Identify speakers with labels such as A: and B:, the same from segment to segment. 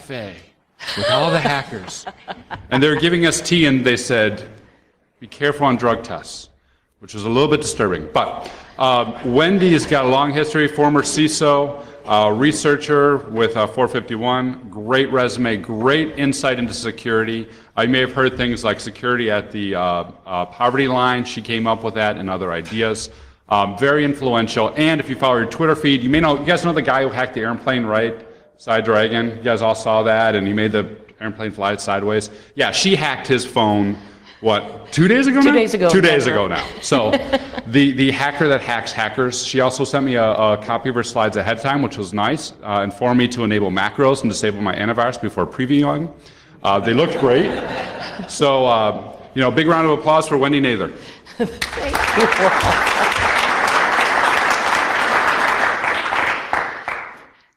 A: cafe with all the hackers. And they were giving us tea, and they said, be careful on drug tests, which was a little bit disturbing. But Wendy has got a long history, former CISO, researcher with 451, great resume, great insight into security. You may have heard things like security at the poverty line. She came up with that and other ideas. Very influential. And if you follow her Twitter feed, you guys know the guy who hacked the airplane, right? Side Dragon. You guys all saw that, and he made the airplane fly sideways. Yeah, she hacked his phone, what, 2 days ago now?
B: 2 days ago.
A: 2 days ago now. So the hacker that hacks hackers, she also sent me a copy of her slides ahead of time, which was nice, informed me to enable macros and disable my antivirus before previewing. They looked great. So, big round of applause for Wendy Nather.
B: Thank you.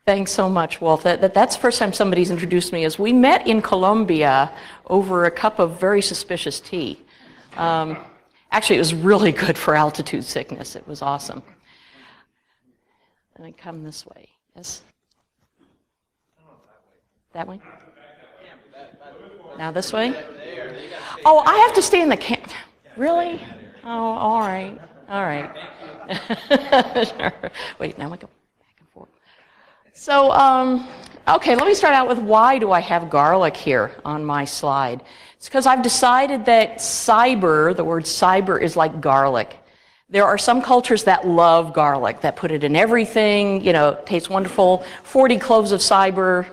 B: Thanks so much, Wolf. That's the first time somebody's introduced me. As we met in Colombia over a cup of very suspicious tea. Actually, it was really good for altitude sickness. It was awesome. And I come this way. Yes? That way? Now this way? Oh, I have to stay in the camp. Really? Oh, all right. All right. Wait, now I go. So, okay, let me start out with why do I have garlic here on my slide? It's because I've decided that cyber, the word cyber, is like garlic. There are some cultures that love garlic, that put it in everything, it tastes wonderful, 40 cloves of cyber,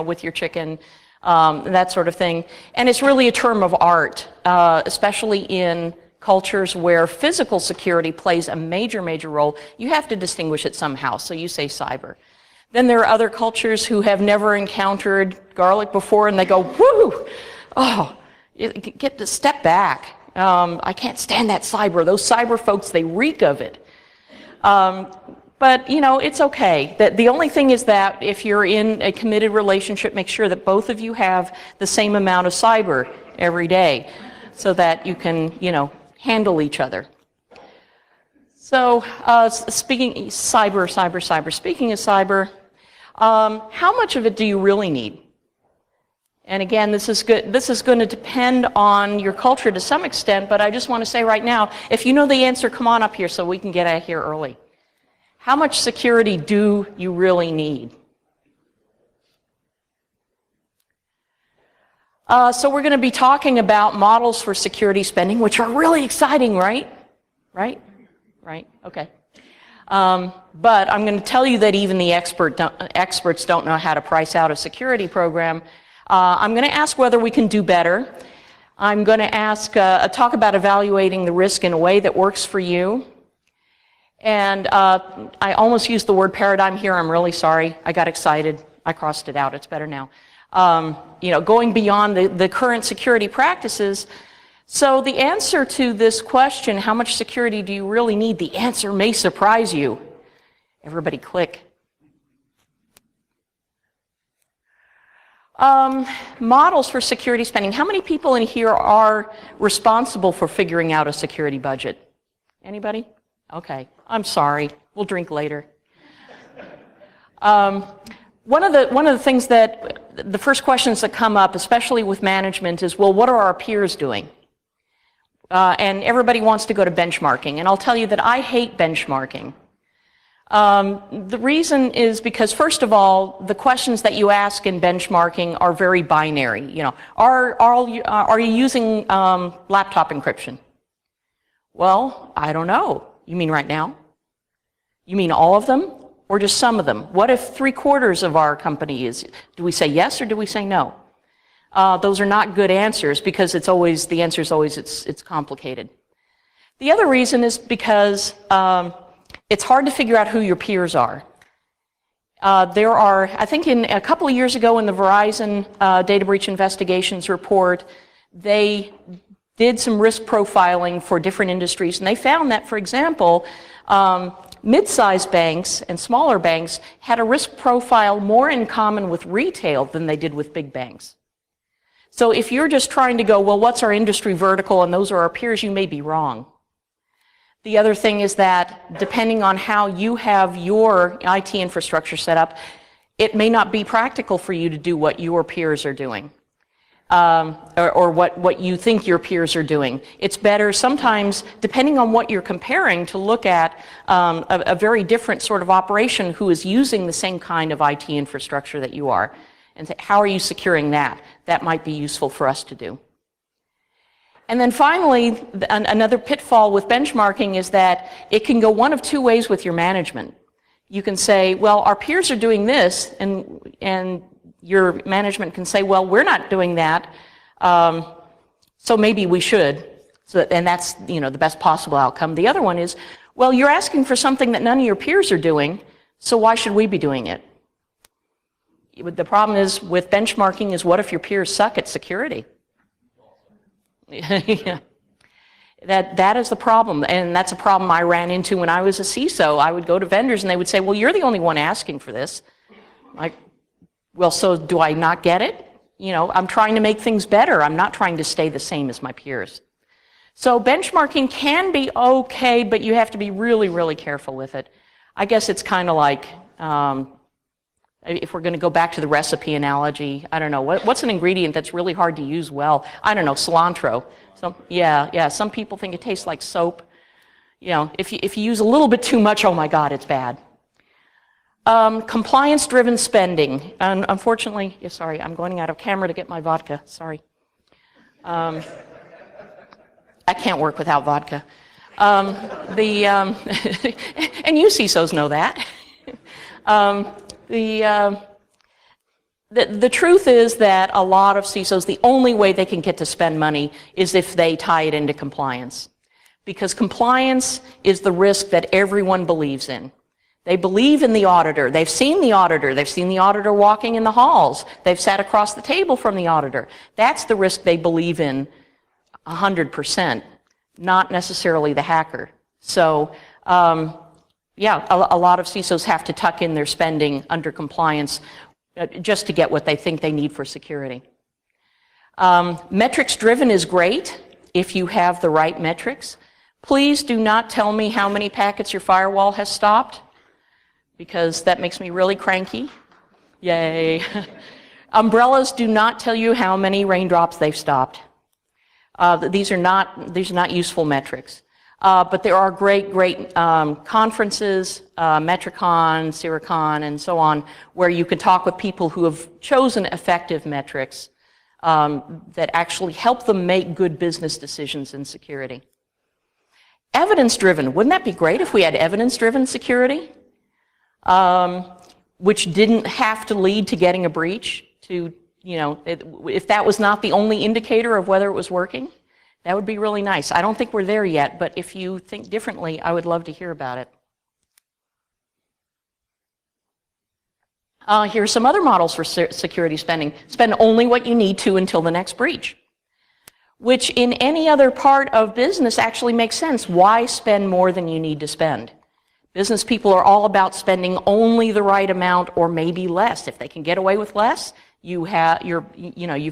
B: with your chicken, that sort of thing. And it's really a term of art, especially in cultures where physical security plays a major, major role. You have to distinguish it somehow, so you say cyber. Then there are other cultures who have never encountered garlic before, and they go, whoo, oh, get to step back. I can't stand that cyber. Those cyber folks, they reek of it. But, it's okay. The only thing is that if you're in a committed relationship, make sure that both of you have the same amount of cyber every day so that you can, handle each other. So, speaking of cyber, how much of it do you really need? And again, this is going to depend on your culture to some extent, but I just want to say right now, if you know the answer, come on up here so we can get out of here early. How much security do you really need? So we're going to be talking about models for security spending, which are really exciting, right? Right? Okay. But I'm going to tell you that even the experts don't know how to price out a security program. I'm going to ask whether we can do better. I'm going to talk about evaluating the risk in a way that works for you. And I almost used the word paradigm here. I'm really sorry. I got excited. I crossed it out. It's better now. Going beyond the current security practices. So the answer to this question, how much security do you really need? The answer may surprise you. Everybody click. Models for security spending. How many people in here are responsible for figuring out a security budget? Anybody? Okay, I'm sorry. We'll drink later. One of the things the first questions that come up, especially with management, is, well, what are our peers doing? And everybody wants to go to benchmarking. And I'll tell you that I hate benchmarking. The reason is because, first of all, the questions that you ask in benchmarking are very binary. Are you using laptop encryption? Well, I don't know. You mean right now? You mean all of them? Or just some of them? What if 3/4 of our company is? Do we say yes or do we say no? Those are not good answers because the answer is always it's complicated. The other reason is because it's hard to figure out who your peers are. There are, I think a couple of years ago in the Verizon Data Breach Investigations report, they did some risk profiling for different industries, and they found that, for example, mid-sized banks and smaller banks had a risk profile more in common with retail than they did with big banks. So if you're just trying to go, well, what's our industry vertical and those are our peers, you may be wrong. The other thing is that depending on how you have your IT infrastructure set up, it may not be practical for you to do what your peers are doing. Or what you think your peers are doing. It's better sometimes, depending on what you're comparing, to look at a very different sort of operation who is using the same kind of IT infrastructure that you are. And say, how are you securing that? That might be useful for us to do. And then finally, another pitfall with benchmarking is that it can go one of two ways with your management. You can say, well, our peers are doing this, and your management can say, well, we're not doing that, so maybe we should. And that's, the best possible outcome. The other one is, well, you're asking for something that none of your peers are doing, so why should we be doing it? The problem is with benchmarking is, what if your peers suck at security? Yeah. That is the problem, and that's a problem I ran into when I was a CISO. I would go to vendors and they would say, well, you're the only one asking for this. Like, well, so do I not get it? I'm trying to make things better. I'm not trying to stay the same as my peers. So benchmarking can be okay, but you have to be really, really careful with it. I guess it's kind of like, if we're going to go back to the recipe analogy, I don't know, what's an ingredient that's really hard to use well? I don't know, cilantro. So, yeah, some people think it tastes like soap. If you use a little bit too much, oh my God, it's bad. Compliance-driven spending. Unfortunately, sorry, I'm going out of camera to get my vodka. Sorry. I can't work without vodka. And you CISOs know that. The truth is that a lot of CISOs, the only way they can get to spend money is if they tie it into compliance. Because compliance is the risk that everyone believes in. They believe in the auditor. They've seen the auditor. They've seen the auditor walking in the halls. They've sat across the table from the auditor. That's the risk they believe in 100%, not necessarily the hacker. So, yeah, a lot of CISOs have to tuck in their spending under compliance just to get what they think they need for security. Metrics-driven is great if you have the right metrics. Please do not tell me how many packets your firewall has stopped, because that makes me really cranky. Yay. Umbrellas do not tell you how many raindrops they've stopped. These are not useful metrics. But there are great conferences, Metricon, Siricon, and so on, where you can talk with people who have chosen effective metrics that actually help them make good business decisions in security. Evidence-driven. Wouldn't that be great if we had evidence-driven security? Which didn't have to lead to getting a breach, if that was not the only indicator of whether it was working. That would be really nice. I don't think we're there yet, but if you think differently, I would love to hear about it. Here are some other models for security spending. Spend only what you need to until the next breach, which in any other part of business actually makes sense. Why spend more than you need to spend? Business people are all about spending only the right amount or maybe less. If they can get away with less, you've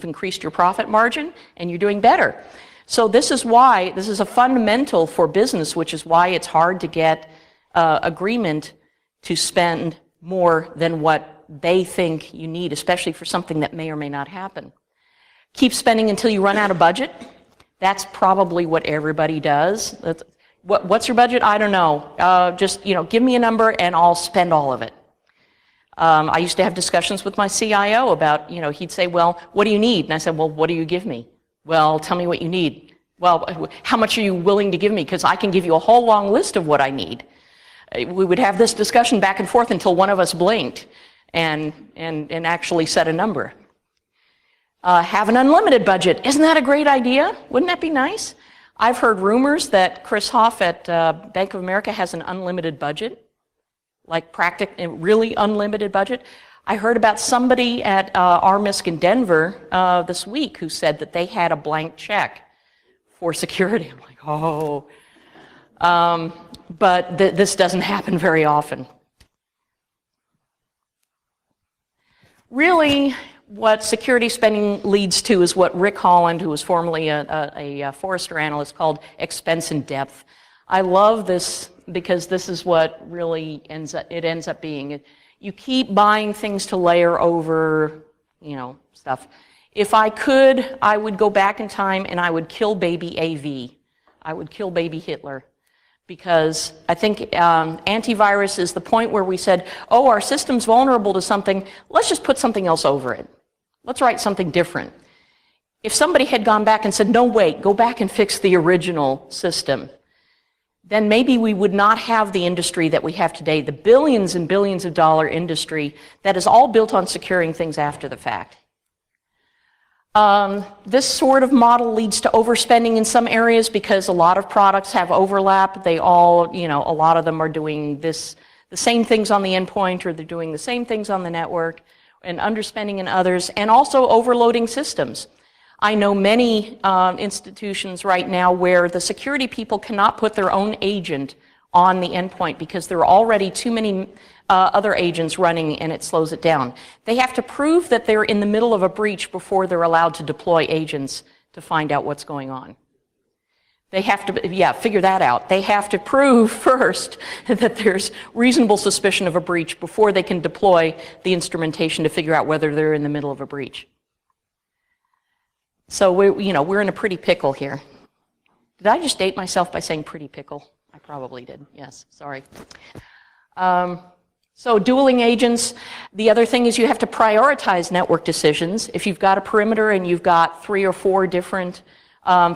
B: increased your profit margin and you're doing better. So this is a fundamental for business, which is why it's hard to get agreement to spend more than what they think you need, especially for something that may or may not happen. Keep spending until you run out of budget. That's probably what everybody does. What's your budget? I don't know. Just give me a number and I'll spend all of it. I used to have discussions with my CIO about, he'd say, well, what do you need? And I said, well, what do you give me? Well, tell me what you need. Well, how much are you willing to give me? Because I can give you a whole long list of what I need. We would have this discussion back and forth until one of us blinked and actually set a number. Have an unlimited budget. Isn't that a great idea? Wouldn't that be nice? I've heard rumors that Chris Hoff at Bank of America has an unlimited budget, like really unlimited budget. I heard about somebody at RMISC in Denver this week who said that they had a blank check for security. I'm like, oh. But this doesn't happen very often. Really, what security spending leads to is what Rick Holland, who was formerly a Forrester analyst, called expense in depth. I love this because this is what really ends up being. You keep buying things to layer over, stuff. If I could, I would go back in time and I would kill baby AV. I would kill baby Hitler. Because I think antivirus is the point where we said, oh, our system's vulnerable to something, let's just put something else over it. Let's write something different. If somebody had gone back and said, no, wait, go back and fix the original system, then maybe we would not have the industry that we have today, the billions and billions of dollar industry that is all built on securing things after the fact. This sort of model leads to overspending in some areas because a lot of products have overlap. They all, a lot of them are doing the same things on the endpoint, or they're doing the same things on the network, and underspending in others, and also overloading systems. I know many institutions right now where the security people cannot put their own agent on the endpoint because there are already too many other agents running and it slows it down. They have to prove that they're in the middle of a breach before they're allowed to deploy agents to find out what's going on. They have to, figure that out. They have to prove first that there's reasonable suspicion of a breach before they can deploy the instrumentation to figure out whether they're in the middle of a breach. So we're in a pretty pickle here. Did I just date myself by saying pretty pickle? I probably did, yes, sorry. So dueling agents, the other thing is you have to prioritize network decisions. If you've got a perimeter and you've got 3 or 4 different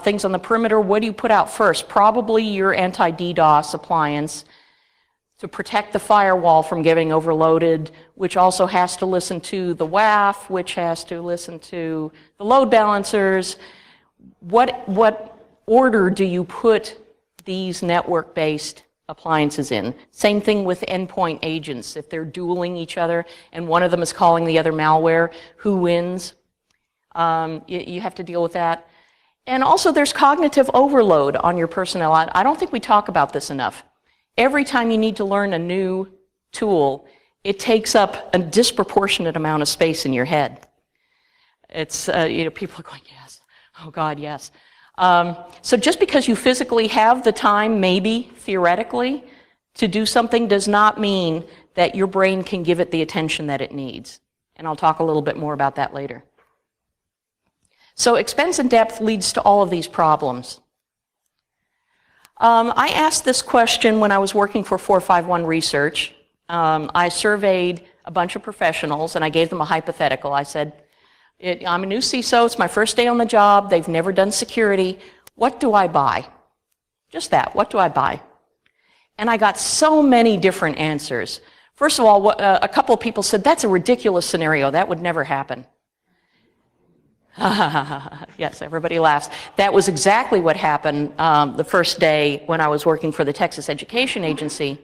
B: things on the perimeter, what do you put out first? Probably your anti-DDoS appliance to protect the firewall from getting overloaded, which also has to listen to the WAF, which has to listen to the load balancers. What order do you put these network-based appliances in? Same thing with endpoint agents. If they're dueling each other and one of them is calling the other malware, who wins? You have to deal with that. And also there's cognitive overload on your personnel. I don't think we talk about this enough. Every time you need to learn a new tool, it takes up a disproportionate amount of space in your head. It's, people are going, yes, oh God, yes. So just because you physically have the time, maybe, theoretically, to do something does not mean that your brain can give it the attention that it needs. And I'll talk a little bit more about that later. So expense and depth leads to all of these problems. I asked this question when I was working for 451 Research. I surveyed a bunch of professionals and I gave them a hypothetical. I said, I'm a new CISO, it's my first day on the job, they've never done security. What do I buy? Just that, what do I buy? And I got so many different answers. First of all, a couple of people said, that's a ridiculous scenario, that would never happen. Yes, everybody laughs. That was exactly what happened the first day when I was working for the Texas Education Agency.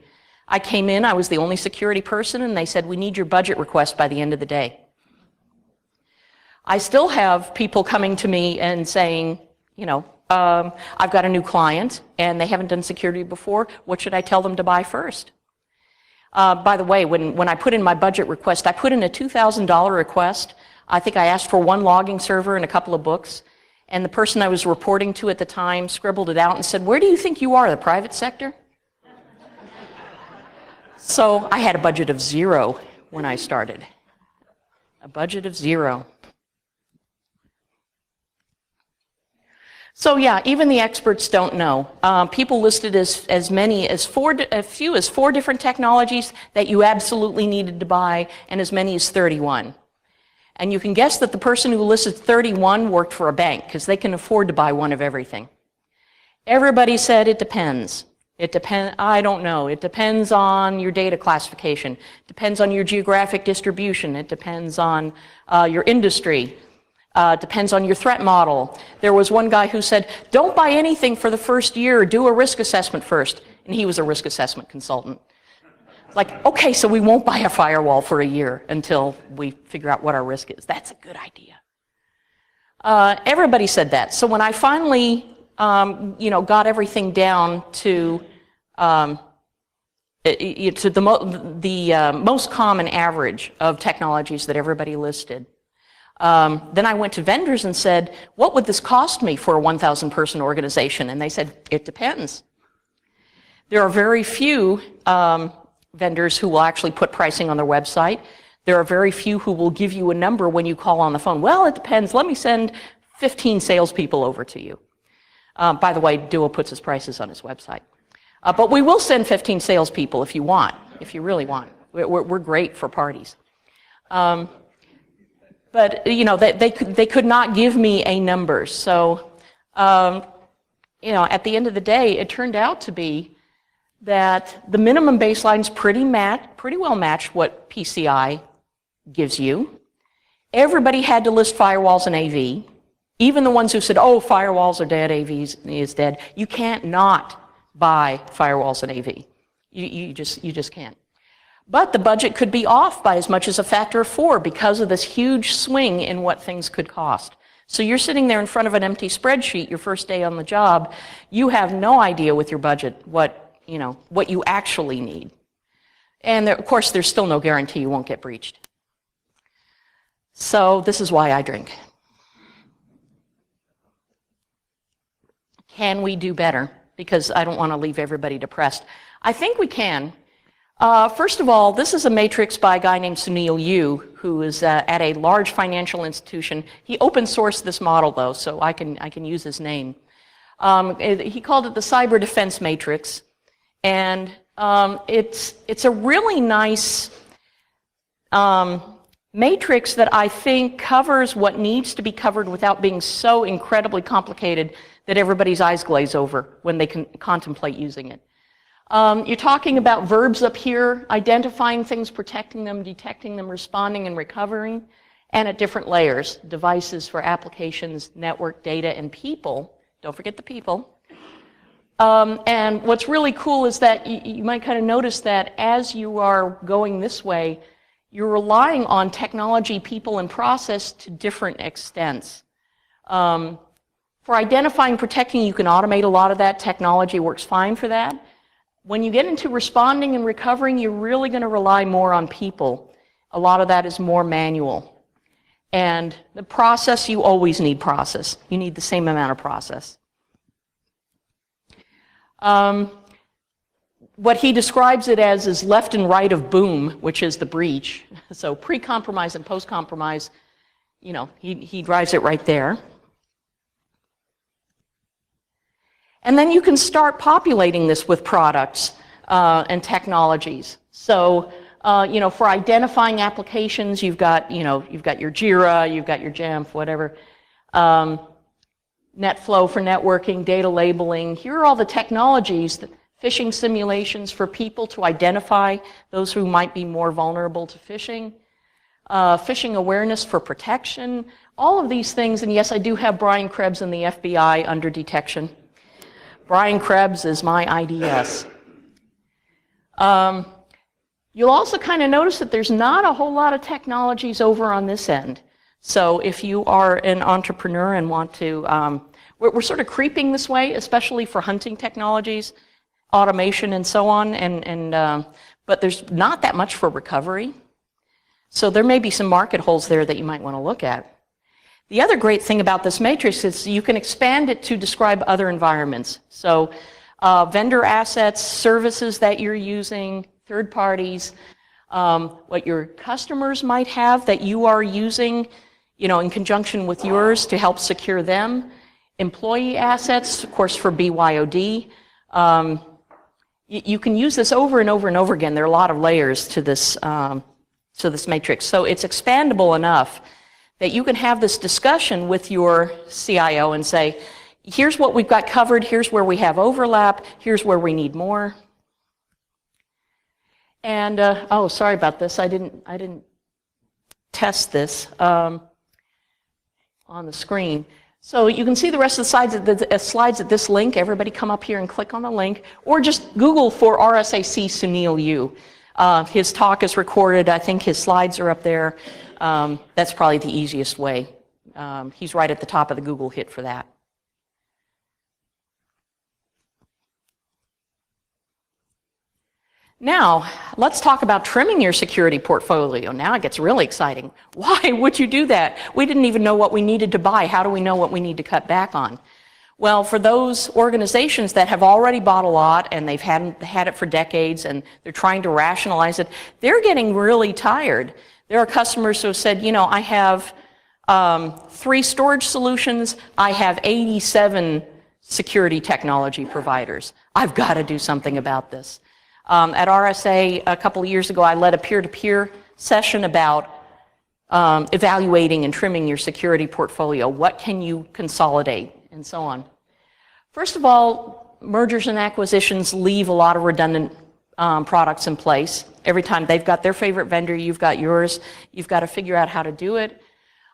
B: I came in, I was the only security person, and they said, we need your budget request by the end of the day. I still have people coming to me and saying, I've got a new client and they haven't done security before. What should I tell them to buy first? By the way, when I put in my budget request, I put in a $2,000 request. I think I asked for 1 logging server and a couple of books. And the person I was reporting to at the time scribbled it out and said, where do you think you are, the private sector? So I had a budget of 0 when I started. A budget of 0. So yeah, even the experts don't know. People listed as few as 4 different technologies that you absolutely needed to buy, and as many as 31. And you can guess that the person who listed 31 worked for a bank, because they can afford to buy one of everything. Everybody said it depends. I don't know. It depends on your data classification. It depends on your geographic distribution. It depends on your industry. Depends on your threat model. There was one guy who said, don't buy anything for the first year, do a risk assessment first. And he was a risk assessment consultant. Like, okay, so we won't buy a firewall for a year until we figure out what our risk is. That's a good idea. Everybody said that. So when I finally, got everything down to the most common average of technologies that everybody listed, then I went to vendors and said, what would this cost me for a 1,000 person organization? And they said, it depends. There are very few vendors who will actually put pricing on their website. There are very few who will give you a number when you call on the phone. Well, it depends. Let me send 15 salespeople over to you. By the way, Duo puts his prices on his website. But we will send 15 salespeople if you want, if you really want. We're great for parties. But, you know, they could not give me a number. So, you know, at the end of the day, it turned out to be that the minimum baseline's pretty well matched what PCI gives you. Everybody had to list firewalls and AV. Even the ones who said, oh, firewalls are dead, AV is dead. You can't not buy firewalls and AV. You just can't. But the budget could be off by as much as a factor of 4 because of this huge swing in what things could cost. So you're sitting there in front of an empty spreadsheet your first day on the job. You have no idea with your budget what you actually need. And there, of course, there's still no guarantee you won't get breached. So this is why I drink. Can we do better? Because I don't want to leave everybody depressed. I think we can. First of all, this is a matrix by a guy named Sunil Yu, who is at a large financial institution. He open sourced this model, though, so I can use his name. He called it the Cyber Defense Matrix, and it's a really nice matrix that I think covers what needs to be covered without being so incredibly complicated that everybody's eyes glaze over when they can contemplate using it. You're talking about verbs up here, identifying things, protecting them, detecting them, responding, and recovering, and at different layers, devices for applications, network, data, and people. Don't forget the people. And what's really cool is that you might kind of notice that as you are going this way, you're relying on technology, people, and process to different extents. For identifying, protecting, you can automate a lot of that. Technology works fine for that. When you get into responding and recovering, you're really going to rely more on people. A lot of that is more manual. And the process, you always need process. You need the same amount of process. What he describes it as is left and right of boom, which is the breach. So pre-compromise and post-compromise, you know, he drives it right there. And then you can start populating this with products and technologies. So, you know, for identifying applications, you've got your Jira, you've got your Jamf, whatever. NetFlow for networking, data labeling. Here are all the technologies, phishing simulations for people to identify those who might be more vulnerable to phishing. Phishing awareness for protection. All of these things, and yes, I do have Brian Krebs in the FBI under detection. Brian Krebs is my IDS. You'll also kind of notice that there's not a whole lot of technologies over on this end. So if you are an entrepreneur and want to, we're sort of creeping this way, especially for hunting technologies, automation and so on, but there's not that much for recovery. So there may be some market holes there that you might want to look at. The other great thing about this matrix is you can expand it to describe other environments. So vendor assets, services that you're using, third parties, what your customers might have that you are using, you know, in conjunction with yours to help secure them, employee assets, of course, for BYOD. You can use this over and over and over again. There are a lot of layers to this matrix. So it's expandable enough that you can have this discussion with your CIO and say, here's what we've got covered, here's where we have overlap, here's where we need more. And, oh, sorry about this, I didn't test this on the screen. So you can see the rest of the slides at this link. Everybody come up here and click on the link, or just Google for RSAC Sunil Yu. His talk is recorded, I think his slides are up there. That's probably the easiest way. He's right at the top of the Google hit for that. Now, let's talk about trimming your security portfolio. Now it gets really exciting. Why would you do that? We didn't even know what we needed to buy. How do we know what we need to cut back on? Well, for those organizations that have already bought a lot and they've had it for decades and they're trying to rationalize it, they're getting really tired. There are customers who have said, you know, I have 3 storage solutions, I have 87 security technology providers. I've got to do something about this. At RSA a couple of years ago, I led a peer-to-peer session about evaluating and trimming your security portfolio. What can you consolidate, and so on. First of all, mergers and acquisitions leave a lot of redundant products in place. Every time they've got their favorite vendor, you've got yours. You've got to figure out how to do it.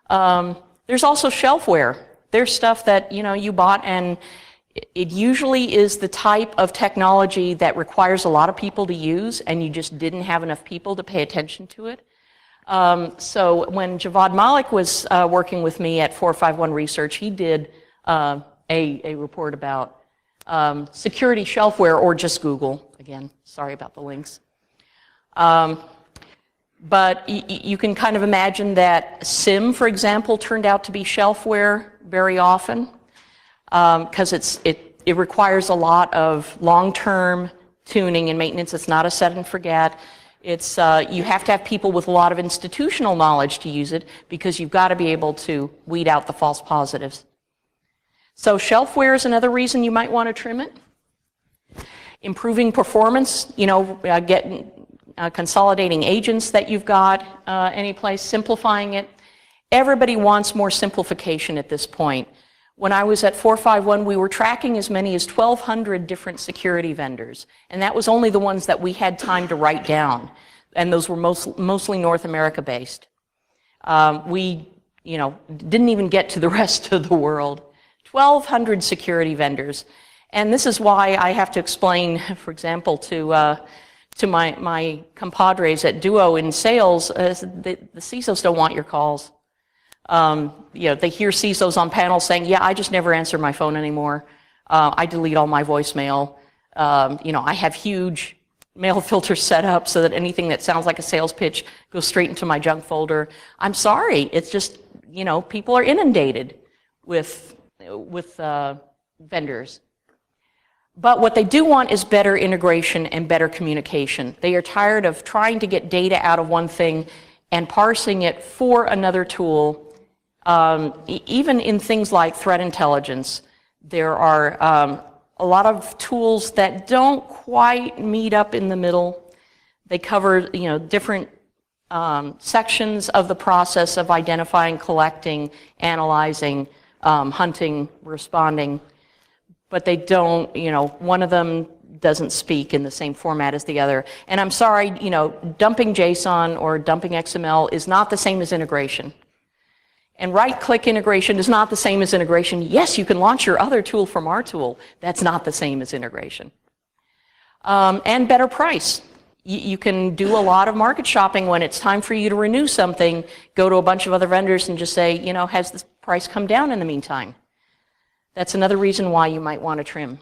B: There's also shelfware. There's stuff that you bought, and it usually is the type of technology that requires a lot of people to use, and you just didn't have enough people to pay attention to it. So when Javad Malik was working with me at 451 Research, he did a report about security shelfware, or just Google. Again, sorry about the links. But you can kind of imagine that SIM, for example, turned out to be shelfware very often because it requires a lot of long-term tuning and maintenance. It's not a set and forget. It's you have to have people with a lot of institutional knowledge to use it, because you've got to be able to weed out the false positives. So shelfware is another reason you might want to trim it. Improving performance, consolidating agents that you've got any place, simplifying it. Everybody wants more simplification at this point. When I was at 451, we were tracking as many as 1,200 different security vendors, and that was only the ones that we had time to write down, and those were mostly North America based. We didn't even get to the rest of the world. 1,200 security vendors, and this is why I have to explain, for example, to my compadres at Duo in sales, the CISOs don't want your calls. They hear CISOs on panels saying, yeah, I just never answer my phone anymore. I delete all my voicemail. I have huge mail filters set up so that anything that sounds like a sales pitch goes straight into my junk folder. I'm sorry, it's just, people are inundated with vendors. But what they do want is better integration and better communication. They are tired of trying to get data out of one thing and parsing it for another tool. Even in things like threat intelligence, there are a lot of tools that don't quite meet up in the middle. They cover different sections of the process of identifying, collecting, analyzing, hunting, responding. But they don't, one of them doesn't speak in the same format as the other. And I'm sorry, dumping JSON or dumping XML is not the same as integration. And right-click integration is not the same as integration. Yes, you can launch your other tool from our tool. That's not the same as integration. And better price. You can do a lot of market shopping when it's time for you to renew something, go to a bunch of other vendors and just say, has the price come down in the meantime? That's another reason why you might want to trim.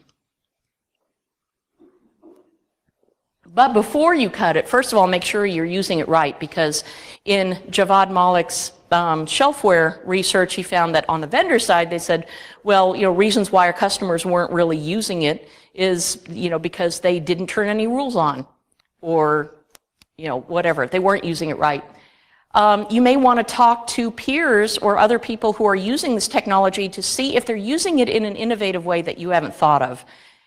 B: But before you cut it, first of all, make sure you're using it right, because in Javad Malik's shelfware research, he found that on the vendor side, they said, well, reasons why our customers weren't really using it is, because they didn't turn any rules on, or, whatever. They weren't using it right. You may want to talk to peers or other people who are using this technology to see if they're using it in an innovative way that you haven't thought of.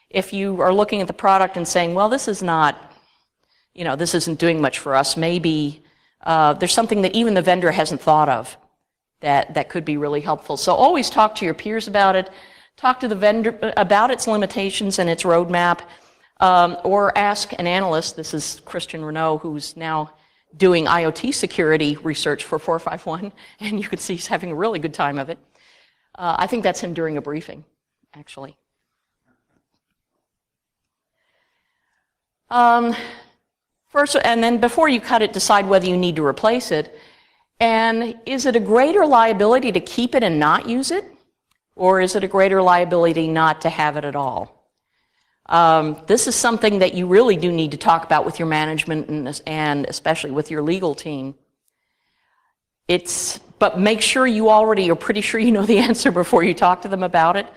B: If you are looking at the product and saying, well, this is not, this isn't doing much for us, maybe there's something that even the vendor hasn't thought of that could be really helpful. So always talk to your peers about it, talk to the vendor about its limitations and its roadmap, or ask an analyst. This is Christian Renaud, who's now doing IoT security research for 451, and you can see he's having a really good time of it. I think that's him during a briefing, actually. First, and then before you cut it, decide whether you need to replace it. And is it a greater liability to keep it and not use it? Or is it a greater liability not to have it at all? This is something that you really do need to talk about with your management and especially with your legal team. But make sure you already are pretty sure you know the answer before you talk to them about it.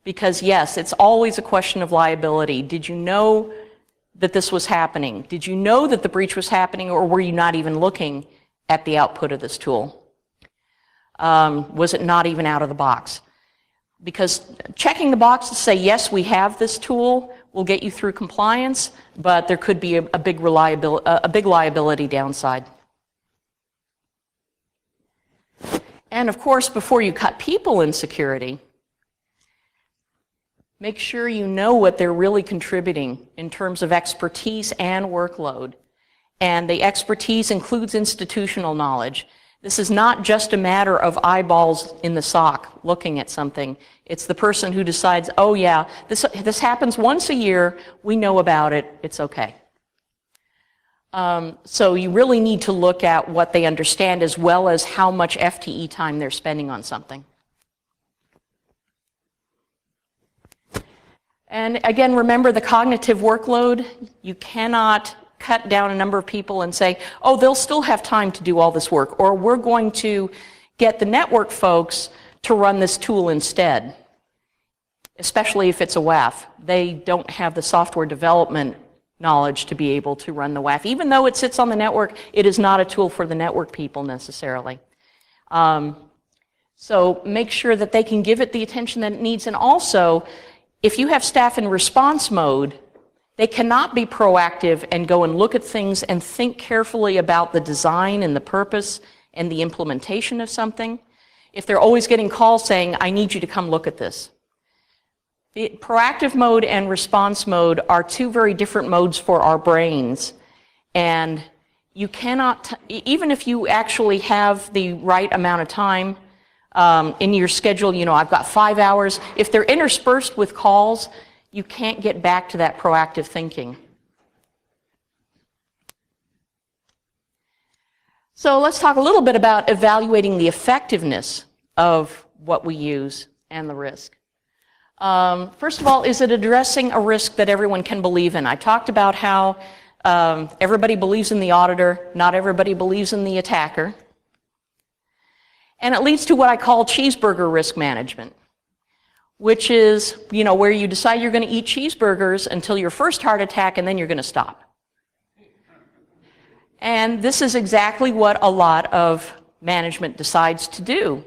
B: Because yes, it's always a question of liability. Did you know that this was happening? Did you know that the breach was happening, or were you not even looking at the output of this tool? Was it not even out of the box? Because checking the box to say, yes, we have this tool, will get you through compliance, but there could be a big liability downside. And of course, before you cut people in security, make sure you know what they're really contributing in terms of expertise and workload. And the expertise includes institutional knowledge. This is not just a matter of eyeballs in the sock looking at something. It's the person who decides, oh yeah, this happens once a year, we know about it, it's okay. So you really need to look at what they understand as well as how much FTE time they're spending on something. And again, remember the cognitive workload. You cannot cut down a number of people and say, oh, they'll still have time to do all this work, or we're going to get the network folks to run this tool instead, especially if it's a WAF. They don't have the software development knowledge to be able to run the WAF. Even though it sits on the network, it is not a tool for the network people necessarily. So make sure that they can give it the attention that it needs. And also, if you have staff in response mode, they cannot be proactive and go and look at things and think carefully about the design and the purpose and the implementation of something if they're always getting calls saying, I need you to come look at this. The proactive mode and response mode are two very different modes for our brains. And you cannot, even if you actually have the right amount of time in your schedule, you know, I've got 5 hours. If they're interspersed with calls, you can't get back to that proactive thinking. So let's talk a little bit about evaluating the effectiveness of what we use and the risk. First of all, is it addressing a risk that everyone can believe in? I talked about how everybody believes in the auditor, not everybody believes in the attacker. And it leads to what I call cheeseburger risk management, which is, you know, where you decide you're going to eat cheeseburgers until your first heart attack and then you're going to stop. And this is exactly what a lot of management decides to do.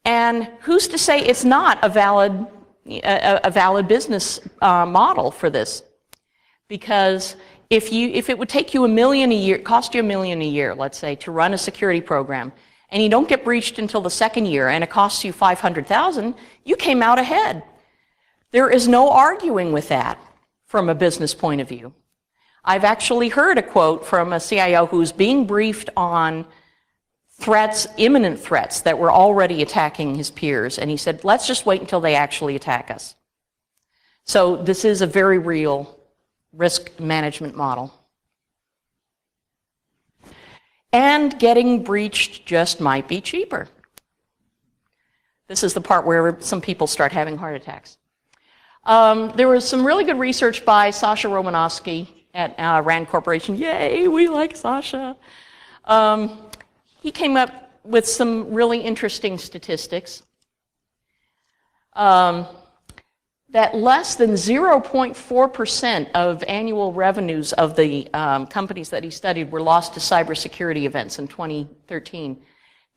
B: And who's to say it's not a valid business model for this? Because if it would take you $1 million a year, cost you $1 million a year, let's say, to run a security program, and you don't get breached until the second year, and it costs you $500,000, you came out ahead. There is no arguing with that from a business point of view. I've actually heard a quote from a CIO who's being briefed on threats, imminent threats that were already attacking his peers, and he said, let's just wait until they actually attack us. So this is a very real risk management model. And getting breached just might be cheaper. This is the part where some people start having heart attacks. There was some really good research by Sasha Romanowski at RAND Corporation. Yay, we like Sasha. He came up with some really interesting statistics. That less than 0.4% of annual revenues of the companies that he studied were lost to cybersecurity events in 2013.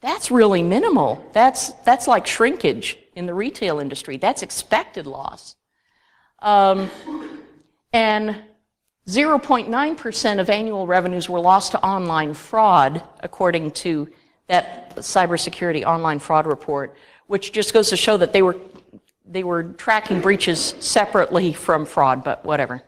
B: That's really minimal. That's like shrinkage in the retail industry. That's expected loss. And 0.9% of annual revenues were lost to online fraud, according to that cybersecurity online fraud report, which just goes to show that they were tracking breaches separately from fraud, but whatever.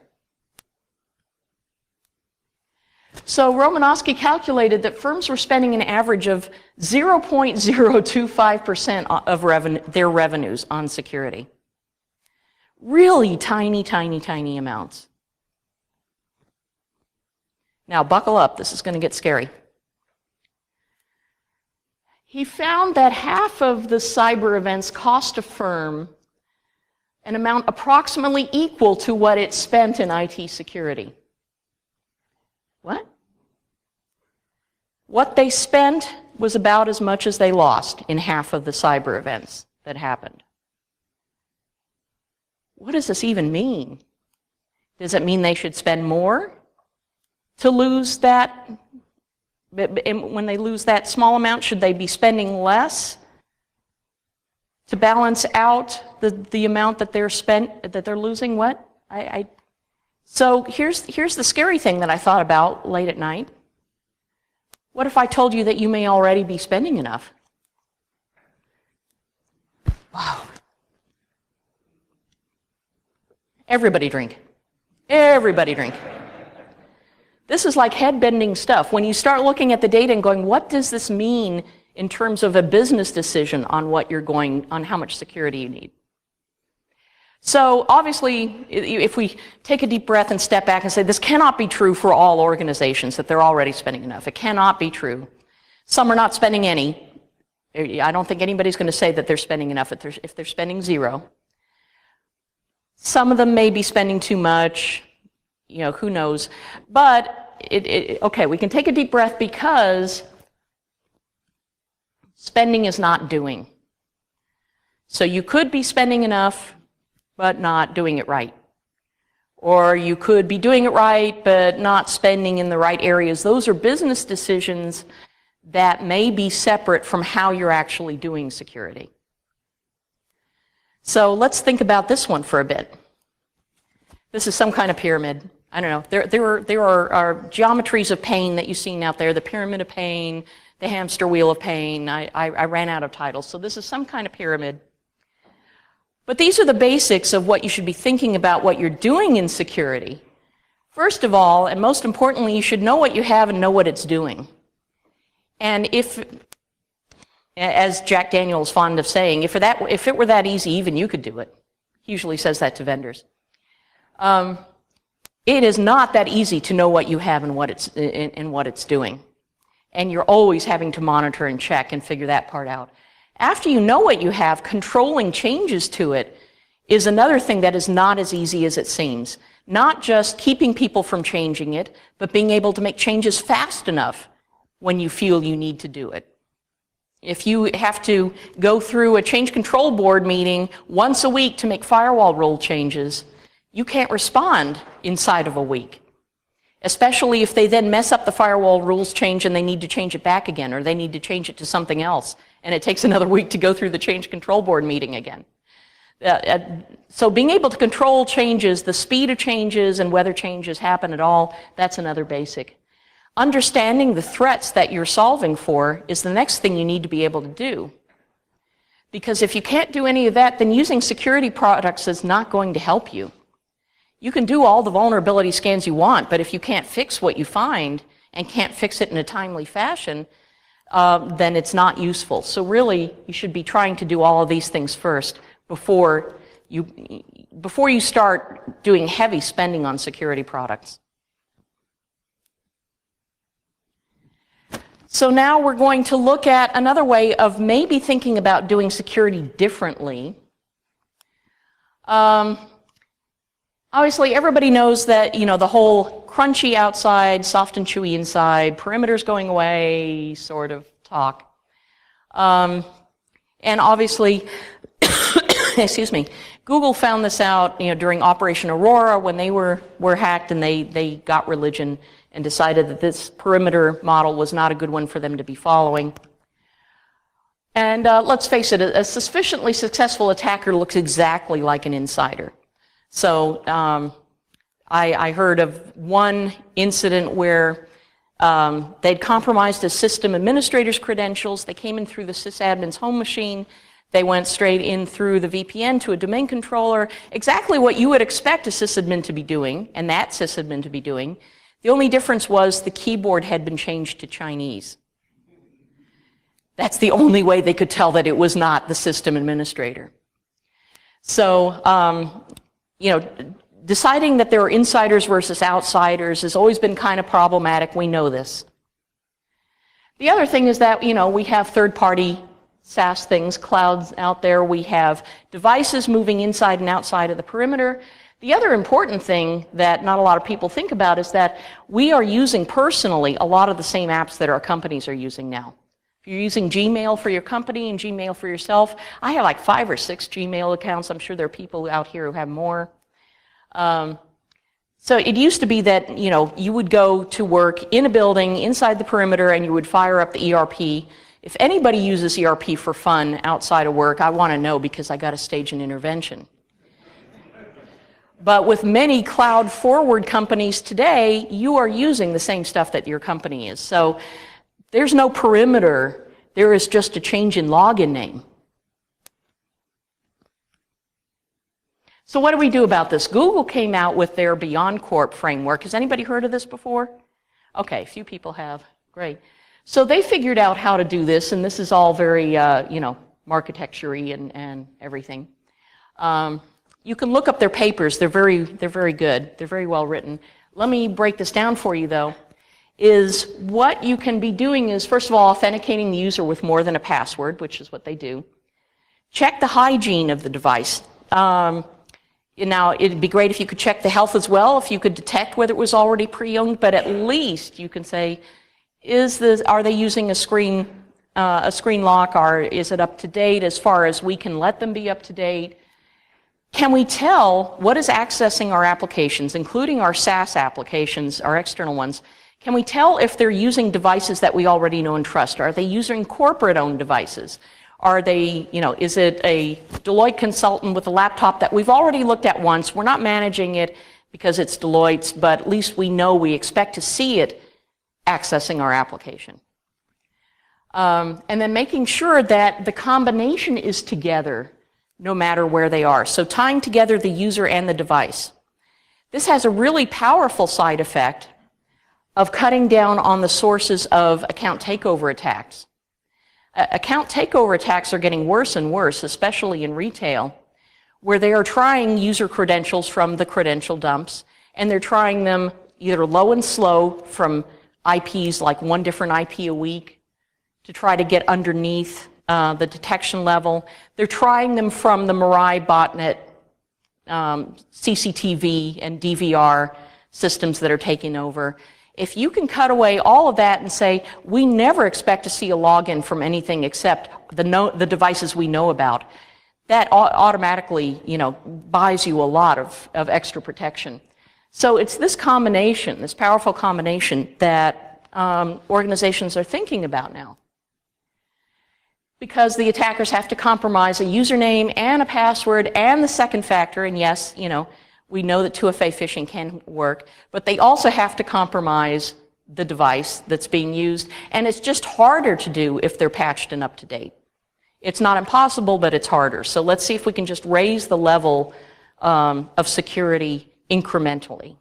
B: So Romanowski calculated that firms were spending an average of 0.025% of their revenues on security. Really tiny, tiny, tiny amounts. Now buckle up, this is going to get scary. He found that half of the cyber events cost a firm an amount approximately equal to what it spent in IT security. What? What they spent was about as much as they lost in half of the cyber events that happened. what does this even mean? Does it mean they should spend more to lose that? When they lose that small amount, should they be spending less to balance out the amount that they're losing? What? So here's the scary thing that I thought about late at night. What if I told you that you may already be spending enough? Wow. Everybody drink. Everybody drink. This is like head-bending stuff. When you start looking at the data and going, what does this mean in terms of a business decision on on how much security you need? So obviously, if we take a deep breath and step back and say, this cannot be true for all organizations, that they're already spending enough. It cannot be true. Some are not spending any. I don't think anybody's going to say that they're spending enough if they're spending zero. Some of them may be spending too much. Who knows? But, okay, we can take a deep breath because spending is not doing. So you could be spending enough, but not doing it right. Or you could be doing it right, but not spending in the right areas. Those are business decisions that may be separate from how you're actually doing security. So let's think about this one for a bit. This is some kind of pyramid. I don't know. There are geometries of pain that you've seen out there, the pyramid of pain, the hamster wheel of pain. I ran out of titles. So this is some kind of pyramid. But these are the basics of what you should be thinking about what you're doing in security. First of all, and most importantly, you should know what you have and know what it's doing. And if, as Jack Daniel is fond of saying, if it were that easy, even you could do it. He usually says that to vendors. It is not that easy to know what you have and what it's doing. And you're always having to monitor and check and figure that part out. After you know what you have, controlling changes to it is another thing that is not as easy as it seems. Not just keeping people from changing it, but being able to make changes fast enough when you feel you need to do it. If you have to go through a change control board meeting once a week to make firewall rule changes, you can't respond inside of a week. Especially if they then mess up the firewall rules change and they need to change it back again, or they need to change it to something else, and it takes another week to go through the change control board meeting again. So being able to control changes, the speed of changes and whether changes happen at all, that's another basic. Understanding the threats that you're solving for is the next thing you need to be able to do. Because if you can't do any of that, then using security products is not going to help you. You can do all the vulnerability scans you want, but if you can't fix what you find and can't fix it in a timely fashion, then it's not useful. So really, you should be trying to do all of these things first before you start doing heavy spending on security products. So now we're going to look at another way of maybe thinking about doing security differently. Obviously, everybody knows that, the whole crunchy outside, soft and chewy inside, perimeters going away sort of talk. And obviously, excuse me, Google found this out, during Operation Aurora when they were hacked and they got religion and decided that this perimeter model was not a good one for them to be following. And let's face it, a sufficiently successful attacker looks exactly like an insider. So I heard of one incident where they'd compromised a system administrator's credentials. They came in through the sysadmin's home machine. They went straight in through the VPN to a domain controller. Exactly what you would expect a sysadmin to be doing, and that sysadmin to be doing. The only difference was the keyboard had been changed to Chinese. That's the only way they could tell that it was not the system administrator. So, deciding that there are insiders versus outsiders has always been kind of problematic. We know this. The other thing is that, we have third-party SaaS things, clouds out there. We have devices moving inside and outside of the perimeter. The other important thing that not a lot of people think about is that we are using personally a lot of the same apps that our companies are using now. If you're using Gmail for your company and Gmail for yourself, I have like 5 or 6 Gmail accounts. I'm sure there are people out here who have more. So it used to be that, you would go to work in a building inside the perimeter and you would fire up the ERP. If anybody uses ERP for fun outside of work, I want to know because I got to stage an intervention. But with many cloud-forward companies today, you are using the same stuff that your company is. So there's no perimeter. There is just a change in login name. So what do we do about this? Google came out with their Beyond Corp framework. Has anybody heard of this before? Okay, a few people have. Great. So they figured out how to do this, and this is all very, marketecture-y and everything. You can look up their papers. They're very good. They're very well written. Let me break this down for you, though. Is what you can be doing is, first of all, authenticating the user with more than a password, which is what they do. Check the hygiene of the device. Now, it'd be great if you could check the health as well, if you could detect whether it was already pre-owned, but at least you can say, are they using a screen lock, or is it up to date as far as we can let them be up to date? Can we tell what is accessing our applications, including our SaaS applications, our external ones? Can we tell if they're using devices that we already know and trust? Are they using corporate-owned devices? Are they, is it a Deloitte consultant with a laptop that we've already looked at once? We're not managing it because it's Deloitte's, but at least we know we expect to see it accessing our application. And then making sure that the combination is together no matter where they are. So tying together the user and the device. This has a really powerful side effect of cutting down on the sources of account takeover attacks. Account takeover attacks are getting worse and worse, especially in retail, where they are trying user credentials from the credential dumps, and they're trying them either low and slow from IPs, like one different IP a week, to try to get underneath the detection level. They're trying them from the Mirai botnet, CCTV and DVR systems that are taking over. If you can cut away all of that and say, we never expect to see a login from anything except the devices we know about, that automatically, buys you a lot of extra protection. So it's this combination, this powerful combination that organizations are thinking about now. Because the attackers have to compromise a username and a password and the second factor, and yes, we know that 2FA phishing can work, but they also have to compromise the device that's being used, and it's just harder to do if they're patched and up to date. It's not impossible, but it's harder. So let's see if we can just raise the level of security incrementally.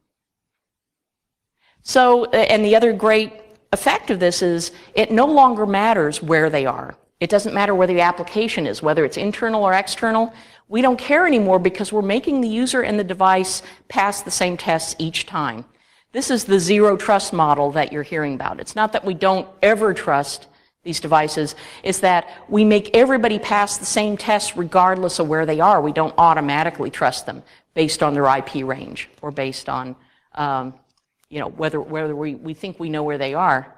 B: So, and the other great effect of this is it no longer matters where they are. It doesn't matter where the application is, whether it's internal or external. We don't care anymore because we're making the user and the device pass the same tests each time. This is the zero trust model that you're hearing about. It's not that we don't ever trust these devices, it's that we make everybody pass the same tests regardless of where they are. We don't automatically trust them based on their IP range or based on whether we think we know where they are.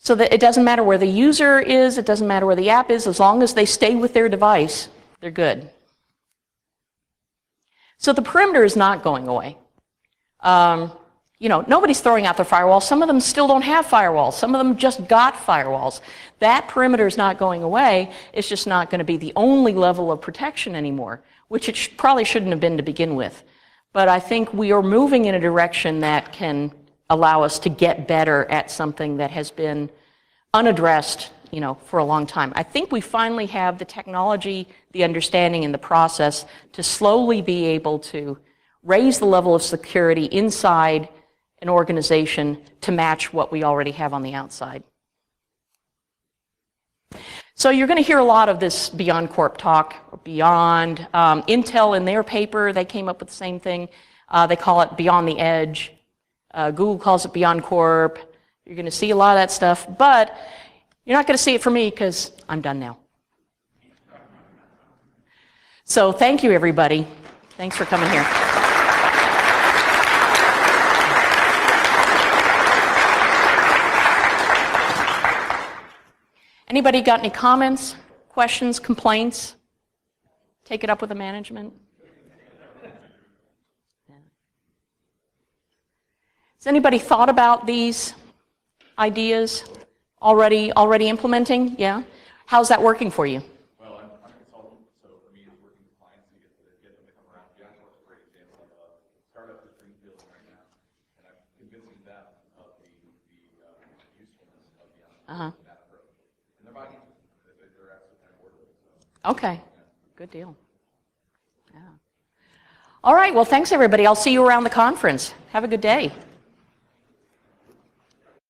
B: So that it doesn't matter where the user is, it doesn't matter where the app is, as long as they stay with their device, they're good. So the perimeter is not going away. Nobody's throwing out their firewalls. Some of them still don't have firewalls. Some of them just got firewalls. That perimeter is not going away. It's just not going to be the only level of protection anymore, which it probably shouldn't have been to begin with. But I think we are moving in a direction that can allow us to get better at something that has been unaddressed, for a long time. I think we finally have the technology, the understanding, and the process to slowly be able to raise the level of security inside an organization to match what we already have on the outside. So you're going to hear a lot of this Beyond Corp talk, Beyond. Intel in their paper, they came up with the same thing. They call it Beyond the Edge. Google calls it Beyond Corp. You're going to see a lot of that stuff, but you're not going to see it from me because I'm done now. So thank you, everybody. Thanks for coming here. Anybody got any comments, questions, complaints? Take it up with the management. Has anybody thought about these ideas already implementing? Yeah? How's that working for you?
C: Well, I'm a consultant, so for me, it's working with clients to get them to come around. Jack works a great example of a startup that's greenfield right now, and I'm convincing them of the usefulness of that approach. And they're buying into it. They're absolutely on board with it. So.
B: Okay, good deal. Yeah. All right, well, thanks everybody. I'll see you around the conference. Have a good day.